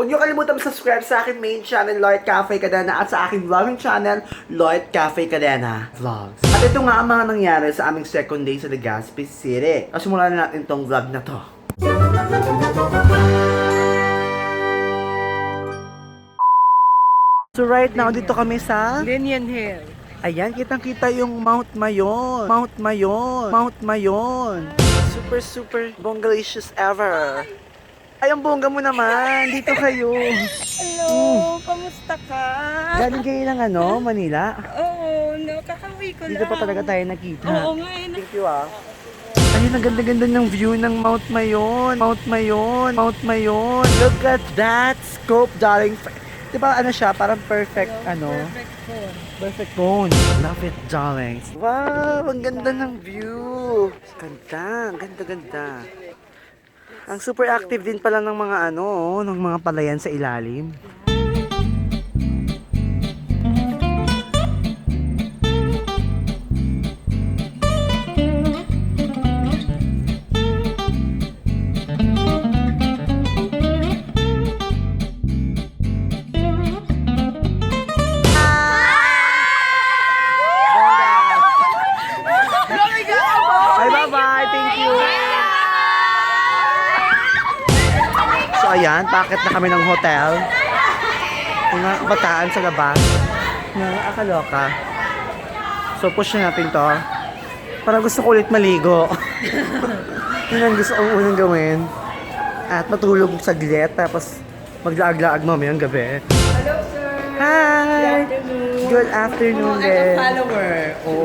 Huwag niyo kalimutan subscribe sa akin main channel, Lloyd Cafe Cadena, at sa aking vlogging channel, Lloyd Cafe Cadena Vlogs. At ito nga ang mga nangyari sa aming second day sa Legazpi City. Simulan na natin tong vlog na to. So right now, dito kami sa Linian Hill. ayan, kitang-kita yung Mount Mayon. Mount Mayon. Mount Mayon. Super, super bongalicious ever. Ay, ang bongga mo naman. Dito kayo. Hello, kamusta ka? Galing kayo ng Manila. Oo, kakauwi ko lang. Dito pa talaga tayo nakita. Oo nga eh. Thank you Ayun, ang ganda-ganda ng view ng Mount Mayon. Mount Mayon. Mount Mayon. Look at that scope, darling. Diba siya? Parang perfect, Perfect phone. perfect phone. Love it, darling. Wow, ang ganda ng view. Ganda, ang ganda-ganda. Ang super active din pala ng mga ng mga palayan sa ilalim. Bye, bye-bye. Thank you. So ayan, packet na kami ng hotel. Mga kabataan sa labas. Nakakaloka. So push na natin to. Parang gusto ko ulit maligo. Yun ang gusto kong unang gawin. At matulog saglit, tapos maglaag-laag mamayang gabi. Hello, sir. Hi! Good afternoon din. Follower.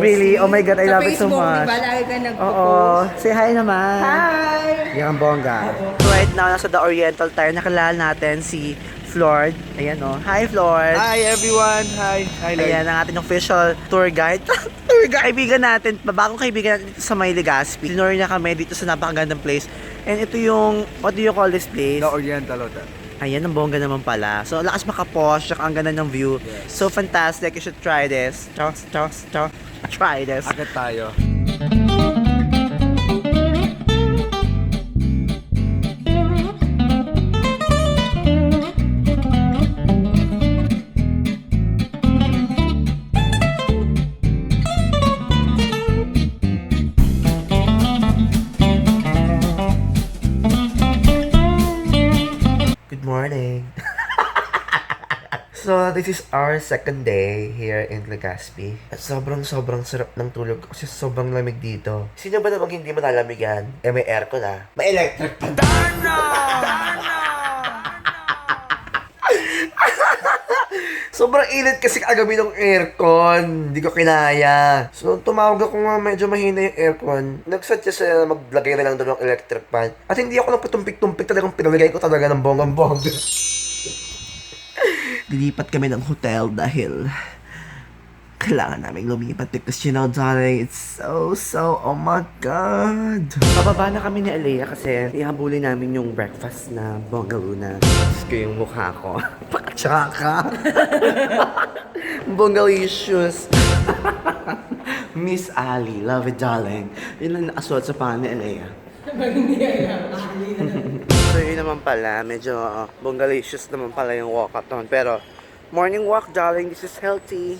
Really? Oh my God, I love it so Facebook, much. diba? Lagi ka nagpo-post. Oo. Say hi naman. Hi! Yan ang bongga. Right now, nasa The Oriental tayo. Nakilala natin si Flord. Ayan Hi, Flord. Hi everyone! Hi! Hi Lloyd! Ayan ang ating official tour guide. Tour guide. Kaibigan natin. Bagong kaibigan natin dito sa May Legazpi. Tinur niya kami dito sa napakagandang place. And ito yung, what do you call this place? The Oriental Hotel. Ayan, ang bongga naman pala. So, lakas makaposh. Ang ganda ng view. Yes. So, fantastic. You should try this. Try this. Akit tayo. Good morning. So, this is our second day here in Legazpi. At sobrang sarap ng tulog kasi sobrang lamig dito. Sino ba namang hindi malalamigan? May aircon May electric pa. Sobrang init kasi kagabi ng aircon. Hindi ko kinaya. So, tumawag ako nga medyo mahina yung aircon. Nag-suggest na maglagay na lang doon ng electric fan. At hindi ako nagpatumpik-tumpik, talagang pinalagay ko talaga ng bonggang-bongga. Lilipat kami ng hotel dahil kailangan namin lumipat because darling, it's so, oh my God. Pababa na kami ni Alea kasi ihabulin namin yung breakfast na bongaluna. Tapos ko yung mukha ko. Pakachaka. Bongalicious. Miss Ali, love it darling. Yun ang nakasuot sa paa ni Alea. So yun naman pala, medyo bongalicious naman pala yung walkathon. Pero morning walk darling, this is healthy.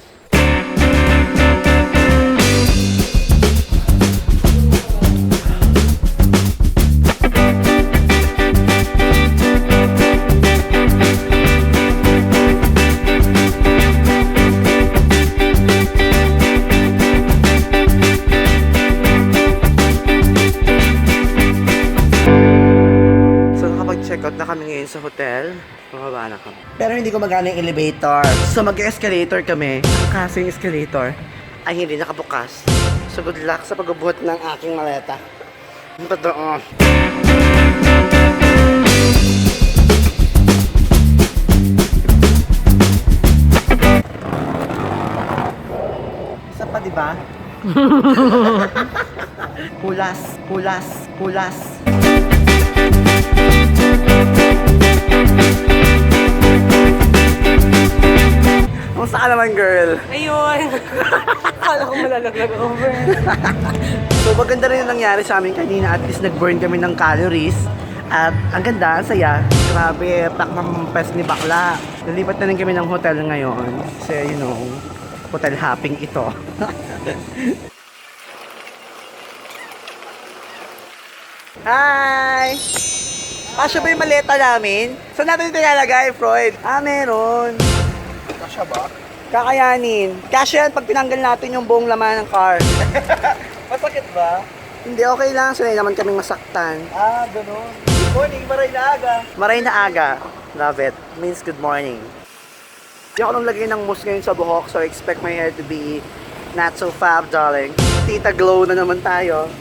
Check out na kami ngayon sa hotel. Pababa na kami. Pero hindi ko magana yung elevator. So mag-escalator kami. Kaso yung escalator ay hindi nakabukas. So good luck sa pagbubuhat ng aking maleta. Ano ba doon? Isa pa diba? Pulas. Kamusta ka naman, girl? Ayun. Akala ko malalaglag over. So maganda rin yung nangyari sa amin kanina. At least nag-burn kami ng calories. At ang ganda, ang saya. Grabe, pack ng pes ni Bakla. Nalipat na rin kami ng hotel ngayon. Kasi, you know, hotel hopping ito. Hi! Kasya ba yung maleta namin? Saan natin ito nilalagay, Freud? Meron. Kasya ba? Kakayanin. Kasya yan pag tinanggal natin yung buong laman ng car. Masakit ba? Hindi, okay lang. Sanay naman kaming masaktan. Ganun. Good morning, maray na aga. Maray na aga. Love it. Means good morning. Hindi ako nang lagay ng mousse ngayon sa buhok, so expect my hair to be not so fab, darling. Tita glow na naman tayo.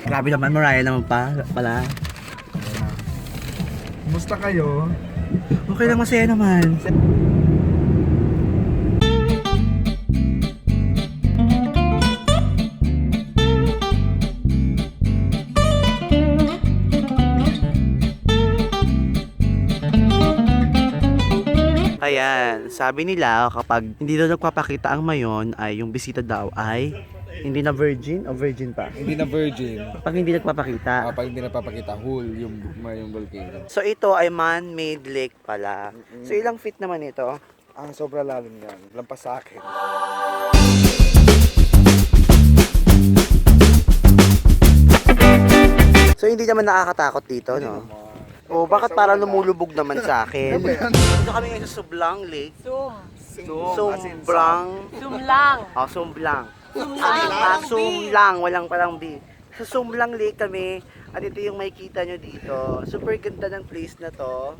Grabe naman, Mariah naman pala. Kumusta kayo? Okay lang, masaya naman. Ayan, sabi nila kapag hindi daw nagpapakita ang mayon ay yung bisita daw ay hindi na virgin o virgin pa. Hindi na virgin. Pag hindi nagpapakita. Kapag hindi napapakita, whole yung volcano. So ito ay man-made lake pala. So ilang feet naman ito? Sobra lalim yan. Lampas sa akin. So hindi naman nakakatakot dito, no? O bakit parang lumulubog naman sa akin? Dito kami ngayon sa Sublang Lake. Sumbrang. Sumlang. Sumblang. Sumlang. Sumlang, walang palang B. Sa Sumlang Lake kami, at ito yung makikita nyo dito. Super ganda ng place na to.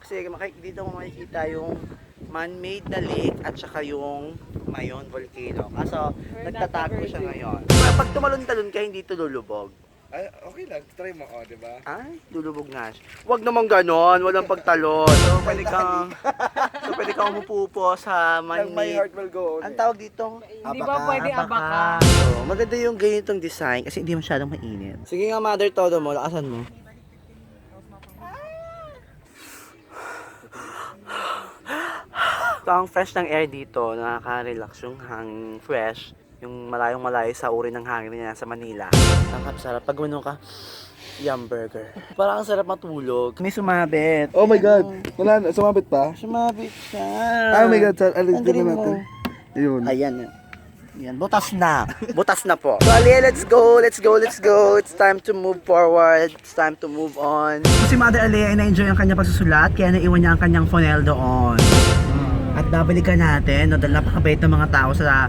Kasi dito mo makikita yung man-made na lake at saka yung Mayon volcano. Kaso, nagtatago siya ngayon. Pag tumalon-talon ka, hindi ito lulubog. Ay, okay lang. Try mo, di ba? Ay, lulubog nga siya. Huwag naman ganon, walang pagtalon. So, pwede kang umupo po sa My man-made. heart will go on. Ang tawag dito? Hindi ba pwede abaka? So, maganda yung ganitong design kasi hindi masyadong mainit. Sige nga, mother, todo mo. Lakasan mo. So, ang fresh ng air dito, nakaka-relax yung hangin fresh. Yung malayong-malayo sa uri ng hangin niya sa Manila. Ang sarap. Pag ano ka, yum burger. Parang ang sarap matulog. May sumabit. Oh my God! Wala na. Sumabit pa? Sumabit siya. Oh my God! Ang galing mo. Yun. Ayan. Yan, butas na. Butas na po. So, Ali, let's go. Let's go. Let's go. It's time to move forward. It's time to move on. Si Mother Ali ay na-enjoy ang kanyang pagsusulat, kaya naiwan niya ang kanyang phonel doon. At babalikan natin, no, dahil napakabait ng mga tao sa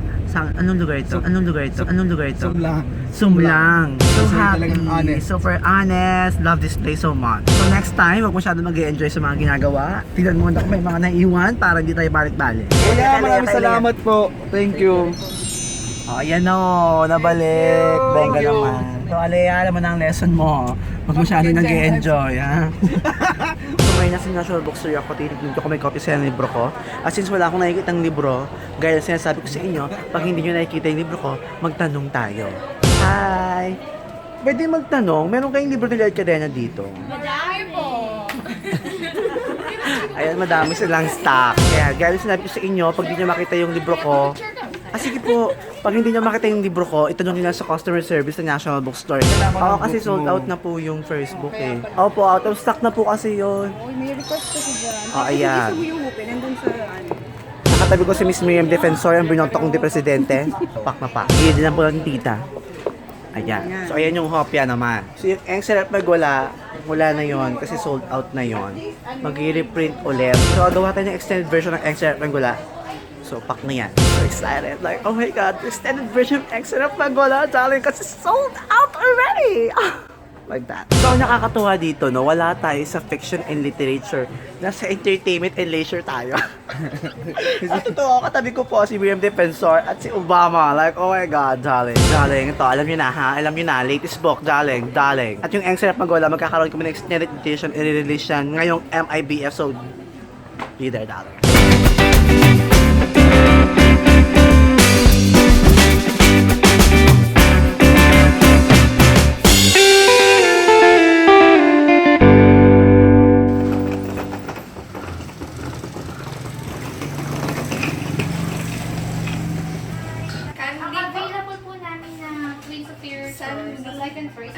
anong lugar ito? Anong lugar ito? Anong lugar ito? Sumlang. So Kasi happy. talagang honest. Super honest. Love this place so much. So next time, wag masyado mag-enjoy sa mga ginagawa. Tignan mo na kung may mga naiwan para hindi tayo balik-balik. Kaya maraming salamat po. Thank you. Oh, ayan o, nabalik. Bongga naman. So, Alea, alam mo na ang lesson mo. Huwag masyado nag-enjoy, ha? So, ngayon nasa National Bookstore ako, titignan ko kung may copy sa libro ko. At since wala akong nakikita ng libro, gaya na sinasabi ko sa inyo, pag hindi nyo nakikita yung libro ko, magtanong tayo. Hi! Pwede magtanong, meron kayong libro ni Lord Cadena dito? Madami po. Ayan, madami silang stock. Kaya, gaya na sinabi ko sa inyo, pag hindi nyo makita yung libro ko, sige po, pag hindi nyo makita yung libro ko, itanong nyo lang sa customer service ng National Bookstore. Oo, kasi sold out na po yung first book eh. Opo, out of stock na po kasi yun. Uy, may request kasi dyan. Ayan. Gusto mo yung hupin, nandun sa ano. Nakatabi ko si Miss Miriam Defensor, ang binonto kong di presidente. Pak na pak. Hindi din lang po ng tita. Ayan. So, ayan yung hopya naman. So, yung Excerpt Magwala, wala na yon kasi sold out na yon. Mag-reprint ulit. So, gawa tayo ng extended version ng Excerpt Magwala. So, pak na yan. So excited. Like, oh my God, the extended version of Excerpt Magwala, darling, kasi sold out already! Like that. So, ang nakakatuwa dito, no, wala tayo sa fiction and literature. Nasa entertainment and leisure tayo. At totoo, katabi ko po si Miriam Defensor at si Obama. Like, oh my God, darling. Darling, ito, alam nyo na ha? Alam nyo na, latest book, darling, darling. At yung Excerpt Magwala, magkakaroon kami ng extended edition, i-release yan ngayong MIBF. So, be there, darling. Available po namin na Queen Superior sa second floor.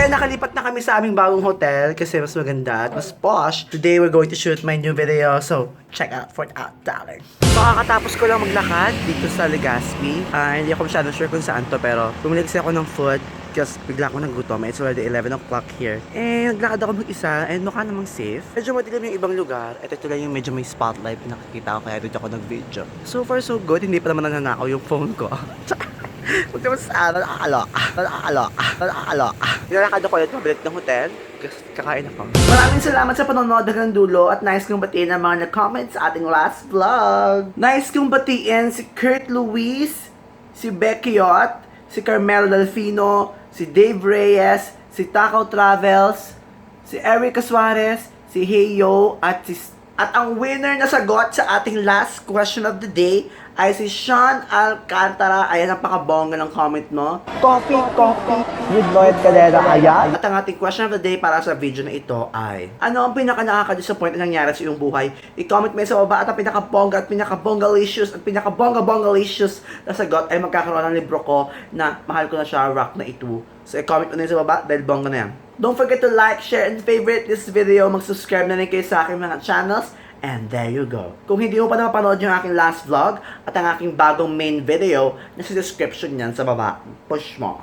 ayan, nakalipat na kami sa aming bagong hotel kasi mas maganda at mas posh. Today, we're going to shoot my new video. So, check out for out, darling. So, kakatapos ko lang maglakad dito sa Legazpi. Hindi ako masyadong sure kung saan to, pero bumili kasi ako ng food kasi bigla ako nagutom. It's already 11 o'clock here. Naglakad ako mag-isa and mukha namang safe. Medyo madilim yung ibang lugar. Ito lang yung medyo may spotlight na nakikita ko kaya dito ako nag-video. So far, so good. Hindi pa naman nananakaw yung phone ko. Huwag naman sana, nakakaloka. Nilalakad ako ulit mabalik ng hotel. Kakain ako. Maraming salamat sa panonood hanggang dulo at nice kong batiin ang mga nag-comment sa ating last vlog. Nice kong batiin si Kurt Luis, si Becky Yot, si Carmelo Delfino, si Dave Reyes, si Takaw Travels, si Erica Suarez, si Heyo, at ang winner na sagot sa ating last question of the day ay si Sean Alcantara. Ayan, napakabongga ng comment mo. Coffee with Lloyd Calera kaya? At ang ating question of the day para sa video na ito ay, ano ang pinaka-nakaka-disappoint na nangyari sa iyong buhay? I-comment mo sa baba at ang pinaka-bongga at pinaka-bongalicious at pinaka-bongga-bongalicious na sagot ay magkakaroon ng libro ko na mahal ko na siya, rock na ito. So, i-comment mo na yun sa baba dahil bongga na yan. Don't forget to like, share, and favorite this video. Mag-subscribe na rin kayo sa aking mga channels. And there you go. Kung hindi mo pa napapanood yung aking last vlog at ang aking bagong main video, nasa description yan sa baba. Push mo.